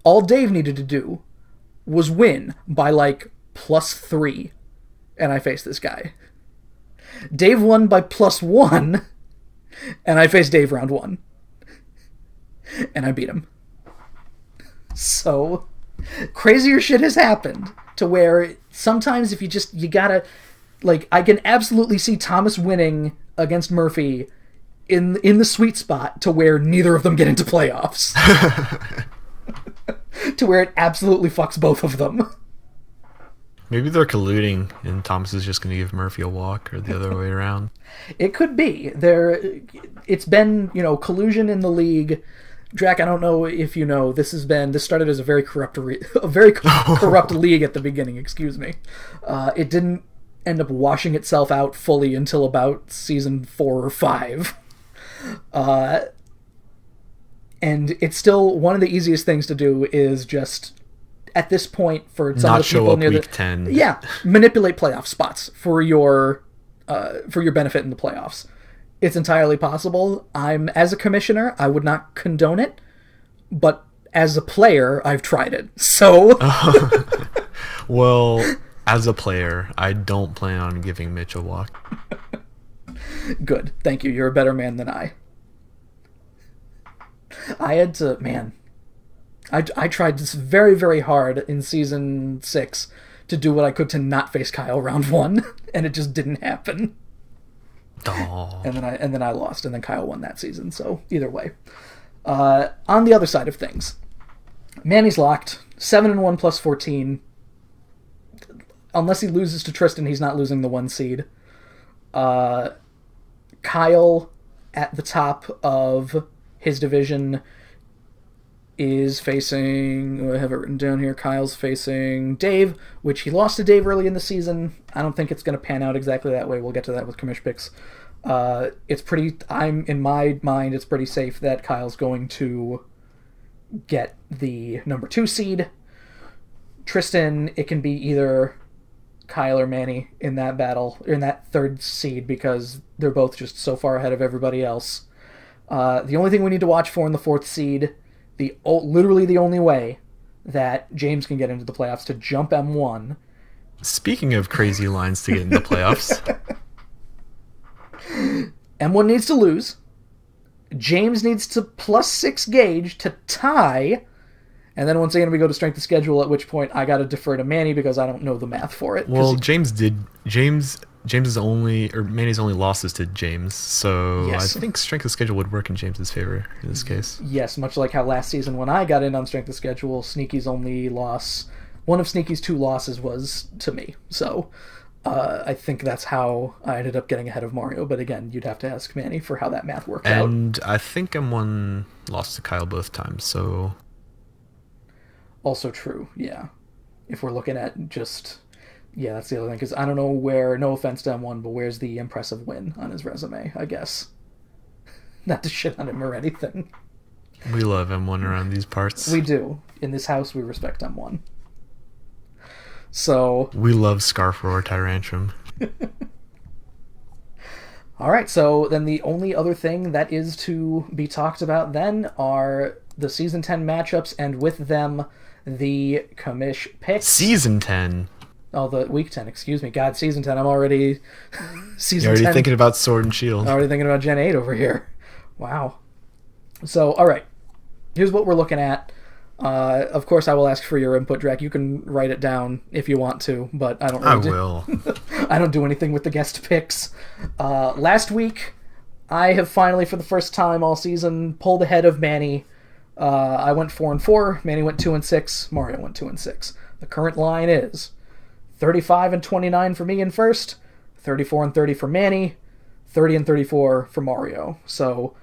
All Dave needed to do was win by +3, and I faced this guy. Dave won by +1, and I faced Dave round 1. And I beat him. So, crazier shit has happened, to where sometimes if you gotta, I can absolutely see Thomas winning against Murphy in the sweet spot, to where neither of them get into playoffs. To where it absolutely fucks both of them. Maybe they're colluding and Thomas is just going to give Murphy a walk, or the other way around. It could be. It's been, collusion in the league. Drac, I don't know if you know, this started as a very corrupt league at the beginning, excuse me. It didn't end up washing itself out fully until about season 4 or 5. And it's still one of the easiest things to do is just, at this point, for some of the people near week 10. Yeah, manipulate playoff spots for your benefit in the playoffs. It's entirely possible. As a commissioner, I would not condone it, but as a player, I've tried it. So, well, as a player, I don't plan on giving Mitch a walk. Good, thank you. You're a better man than I. I I tried this very, very hard in season 6 to do what I could to not face Kyle round 1, and it just didn't happen. Oh. And then I lost, and then Kyle won that season. So either way, on the other side of things, Manny's locked 7-1 plus 14. Unless he loses to Tristan, he's not losing the 1 seed. Kyle at the top of his division is facing, I have it written down here, Kyle's facing Dave, which he lost to Dave early in the season. I don't think it's going to pan out exactly that way. We'll get to that with commish picks. In my mind, it's pretty safe that Kyle's going to get the number 2 seed. Tristan, it can be either Kyle or Manny in that battle, or in that 3rd seed, because they're both just so far ahead of everybody else. The only thing we need to watch for in the 4th seed, literally the only way that James can get into the playoffs to jump M1. Speaking of crazy lines to get into the playoffs, M1 needs to lose. James needs to +6 Gage to tie. And then once again, we go to strength of schedule, at which point I got to defer to Manny because I don't know the math for it. Well, James's Manny's only losses to James, so yes. I think strength of schedule would work in James's favor in this case. Yes, much like how last season when I got in on strength of schedule, Sneaky's only loss, one of Sneaky's 2 losses was to me. So I think that's how I ended up getting ahead of Mario. But again, you'd have to ask Manny for how that math worked out. And I think M1 lost to Kyle both times, so... Also true, yeah. If we're looking at just... Yeah, that's the other thing, because I don't know where, no offense to M1, but where's the impressive win on his resume, I guess. Not to shit on him or anything. We love M1 around these parts. We do. In this house, we respect M1. So... We love Scarf Roar Tyrantrum. Alright, so then the only other thing that is to be talked about then are the Season 10 matchups, and with them, the commish picks. Season 10? Oh, the Week 10, excuse me. God, Season 10, I'm already... Season You're already 10. Thinking about Sword and Shield. I'm already thinking about Gen 8 over here. Wow. So, alright. Here's what we're looking at. Of course, I will ask for your input, Drac. You can write it down if you want to, but I don't really will. I don't do anything with the guest picks. Last week, I have finally, for the first time all season, pulled ahead of Manny. I went 4-4. Manny went 2-6. Mario went 2-6. The current line is 35-29 for me in first, 34-30 for Manny, 30-34 for Mario. So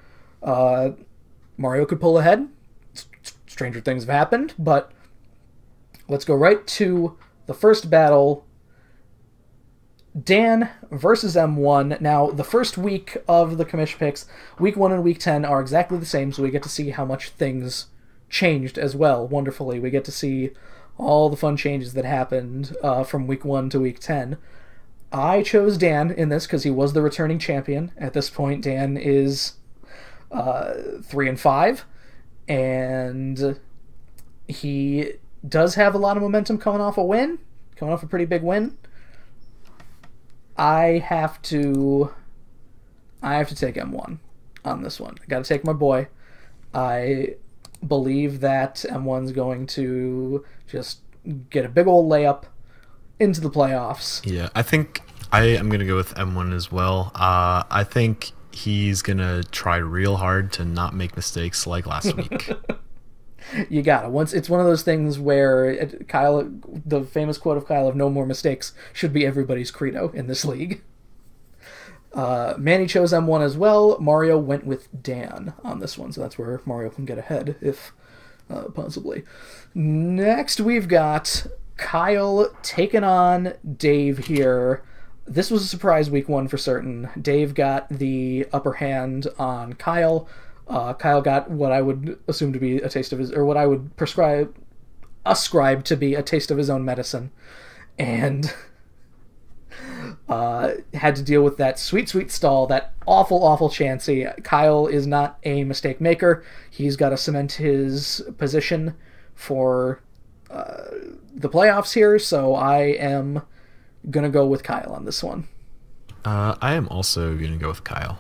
Mario could pull ahead. Stranger things have happened, but let's go right to the first battle. Dan versus M1. Now, the first week of the commish picks, week 1 and week 10 are exactly the same, so we get to see how much things changed as well, wonderfully. We get to see all the fun changes that happened from week 1 to week 10. I chose Dan in this because he was the returning champion. At this point, Dan is 3-5, and he does have a lot of momentum coming off a pretty big win. I have to take M1 on this one. I got to take my boy. I believe that M1's going to just get a big old layup into the playoffs. Yeah, I think I am going to go with M1 as well. I think he's going to try real hard to not make mistakes like last week. You gotta. It's one of those things where Kyle, the famous quote of Kyle of "No more mistakes" should be everybody's credo in this league. Manny chose M1 as well. Mario went with Dan on this one, so that's where Mario can get ahead, if possibly. Next, we've got Kyle taking on Dave here. This was a surprise week 1 for certain. Dave got the upper hand on Kyle. Kyle got what I would assume to be a taste of his, or what I would ascribe to be a taste of his own medicine, and had to deal with that sweet stall, that awful chancy. Kyle is not a mistake maker. He's got to cement his position for the playoffs here, so I am gonna go with Kyle on this one. I am also gonna go with Kyle.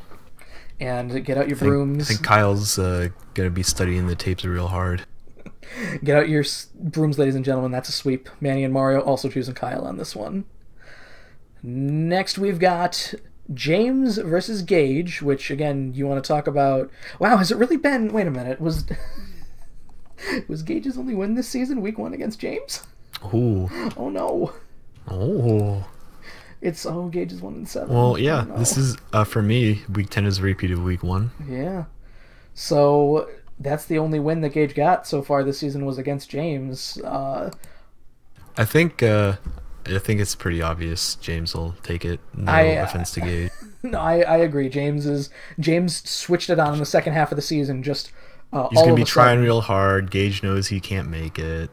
And get out your brooms. I think Kyle's going to be studying the tapes real hard. Get out your brooms, ladies and gentlemen. That's a sweep. Manny and Mario also choosing Kyle on this one. Next, we've got James versus Gage, which, again, you want to talk about... Wow, has it really been... Wait a minute. Was Gage's only win this season, week 1 against James? Ooh. Oh, no. Oh. It's, Gage is 1-7. Well, yeah, no. This is, for me, week 10 is a repeat of week 1. Yeah. So, that's the only win that Gage got so far this season was against James. I think it's pretty obvious James will take it. No offense to Gage. No, I agree. James switched it on in the second half of the season. Just he's gonna be trying real hard. Gage knows he can't make it.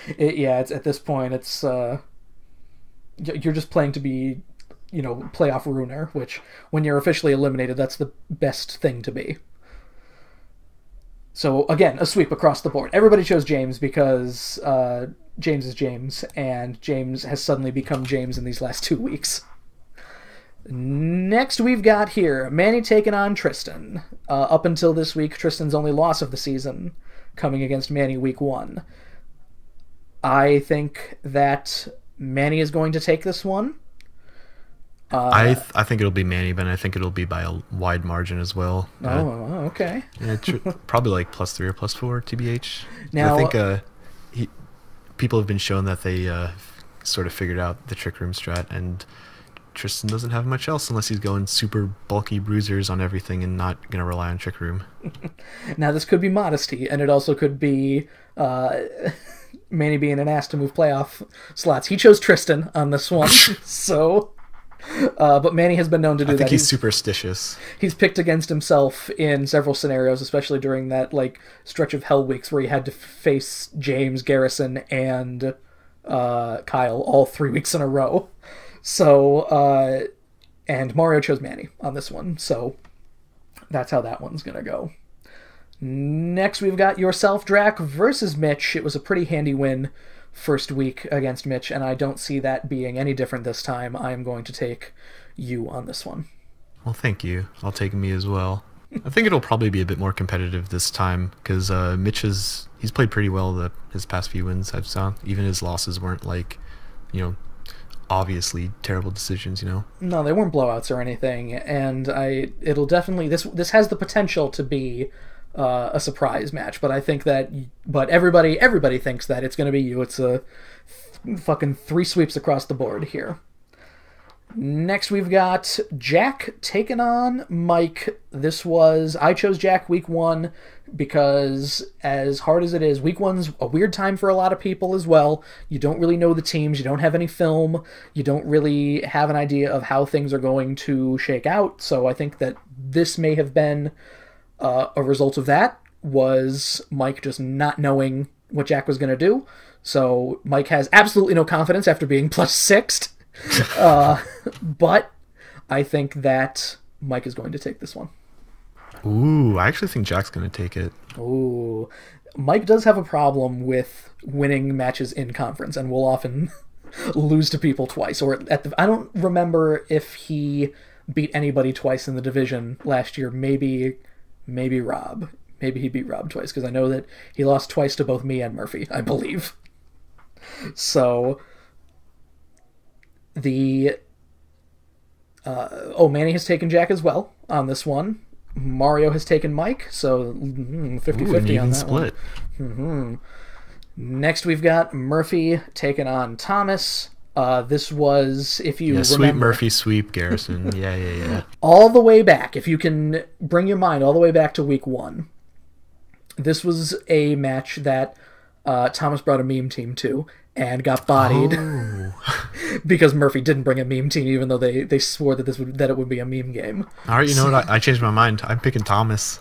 It's at this point. It's you're just playing to be, playoff ruiner. Which, when you're officially eliminated, that's the best thing to be. So again, a sweep across the board. Everybody chose James because James is James, and James has suddenly become James in these last 2 weeks. Next we've got here, Manny taking on Tristan. Up until this week, Tristan's only loss of the season, coming against Manny week 1. I think that Manny is going to take this one. I think it'll be Manny, but I think it'll be by a wide margin as well. Okay. Yeah, probably like +3 or +4, TBH. Now, I think people have been shown that they sort of figured out the trick room strat, and Tristan doesn't have much else unless he's going super bulky bruisers on everything and not going to rely on trick room. Now, this could be modesty, and it also could be Manny being an ass to move playoff slots. He chose Tristan on this one, so... but Manny has been known to do that. I think he's superstitious. He's picked against himself in several scenarios, especially during that stretch of hell weeks where he had to face James, Garrison, and Kyle all 3 weeks in a row. So, and Mario chose Manny on this one, so that's how that one's gonna go. Next, we've got yourself, Drac, versus Mitch. It was a pretty handy win first week against Mitch, and I don't see that being any different this time. I am going to take you on this one. Well, thank you. I'll take me as well. I think it'll probably be a bit more competitive this time because Mitch he's played pretty well his past few wins I've saw. Even his losses weren't obviously terrible decisions. No, they weren't blowouts or anything, and it'll definitely this has the potential to be a surprise match, but I think that everybody thinks that it's going to be you. It's a fucking 3 sweeps across the board here. Next, we've got Jack taking on Mike. I chose Jack week 1 because, as hard as it is, week 1's a weird time for a lot of people as well. You don't really know the teams, you don't have any film, you don't really have an idea of how things are going to shake out, so I think that this may have been a result of that, was Mike just not knowing what Jack was going to do. So Mike has absolutely no confidence after being +6th. But I think that Mike is going to take this one. Ooh, I actually think Jack's going to take it. Ooh. Mike does have a problem with winning matches in conference and will often lose to people twice. Or I don't remember if he beat anybody twice in the division last year. Maybe Rob. Maybe he beat Rob twice, because I know that he lost twice to both me and Murphy, I believe. So, Manny has taken Jack as well on this one. Mario has taken Mike, so 50-50 on that split. One. Next, we've got Murphy taking on Thomas. This was, if you remember... Sweep Murphy, sweep Garrison. Yeah. All the way back, if you can bring your mind all the way back to week 1. This was a match that Thomas brought a meme team to and got bodied because Murphy didn't bring a meme team, even though they swore that it would be a meme game. All right, you know what? I changed my mind. I'm picking Thomas.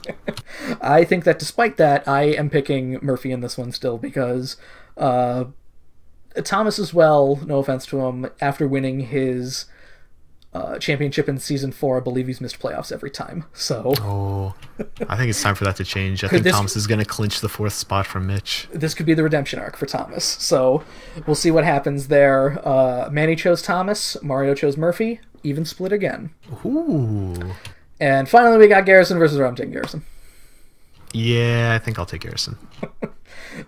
I think that despite that, I am picking Murphy in this one still because Thomas as well, no offense to him, after winning his championship in season 4, I believe he's missed playoffs every time. So, I think it's time for that to change. I think Thomas is going to clinch the 4th spot from Mitch. This could be the redemption arc for Thomas. So we'll see what happens there. Manny chose Thomas, Mario chose Murphy, even split again. Ooh. And finally, we got Garrison versus Garrison. Yeah, I think I'll take Garrison.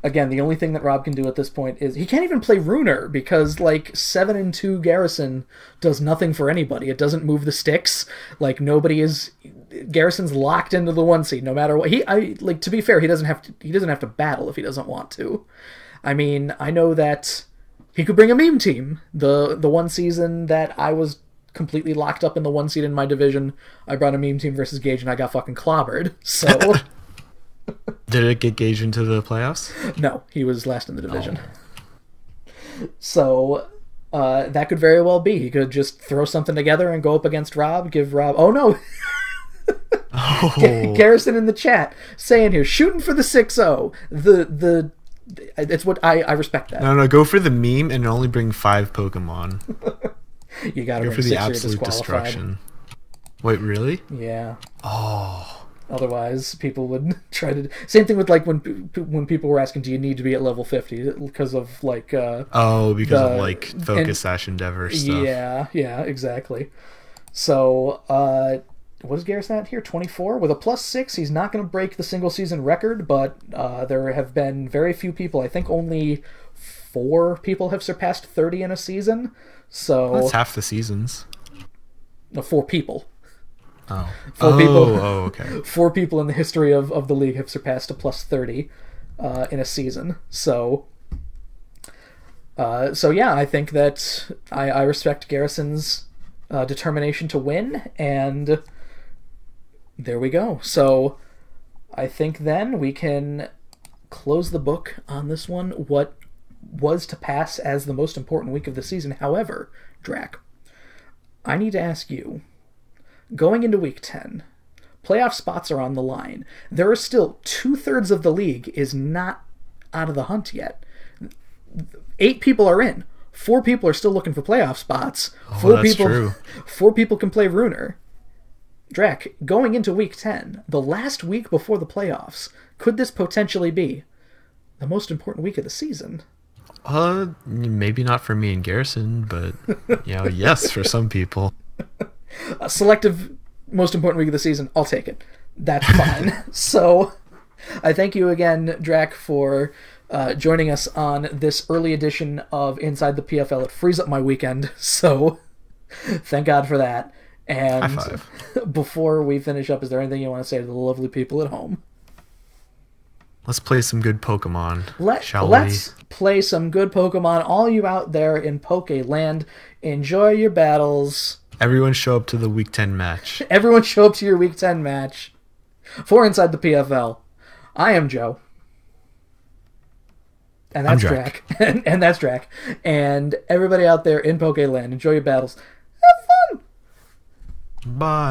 Again, the only thing that Rob can do at this point is he can't even play Runer because like 7-2 Garrison does nothing for anybody. It doesn't move the sticks. Like nobody is. Garrison's locked into the 1 seed no matter what. To be fair, he doesn't have to battle if he doesn't want to. I mean, I know that he could bring a meme team. The one season that I was completely locked up in the 1 seed in my division, I brought a meme team versus Gage and I got fucking clobbered. So. Did it get Gage into the playoffs? No, he was last in the division. So that could very well be. He could just throw something together and go up against Rob, give Rob... Oh, no! Garrison in the chat saying here, shooting for the 6-0. It's what I respect that. No, go for the meme and only bring 5 Pokemon. You gotta go for the absolute destruction. Wait, really? Yeah. Oh... Otherwise, people would try to... Same thing with, like, when people were asking, do you need to be at level 50? Because of, like... because of, like, Focus/Endeavor stuff. Yeah, exactly. So, what is Garrison at here? 24? With a +6, he's not going to break the single-season record, but there have been very few people. I think only 4 people have surpassed 30 in a season. So that's half the seasons. No, 4 people. Oh. 4 people. Oh, okay. 4 people in the history of the league have surpassed a +30 in a season. So yeah, I think that I respect Garrison's determination to win, and there we go. So I think then we can close the book on this one. What was to pass as the most important week of the season. However, Drac, I need to ask you. Going into Week 10, playoff spots are on the line. There are still 2/3 of the league is not out of the hunt yet. 8 people are in. 4 people are still looking for playoff spots. 4 people can play Runer. Drac, going into Week 10, the last week before the playoffs, could this potentially be the most important week of the season? Maybe not for me and Garrison, but yes, for some people. A selective most important week of the season, I'll take it. That's fine. So I thank you again, Drac, for joining us on this early edition of Inside the PFL. It frees up my weekend, so thank God for that. And high five. Before we finish up, is there anything you want to say to the lovely people at home? Let's play some good Pokemon, shall we? Let's play some good Pokemon. All you out there in Pokeland, enjoy your battles. Everyone show up to the Week 10 match. Everyone show up to your Week 10 match. For Inside the PFL, I am Joe. And that's Drac. And that's Drac. And everybody out there in Pokeland, enjoy your battles. Have fun! Bye.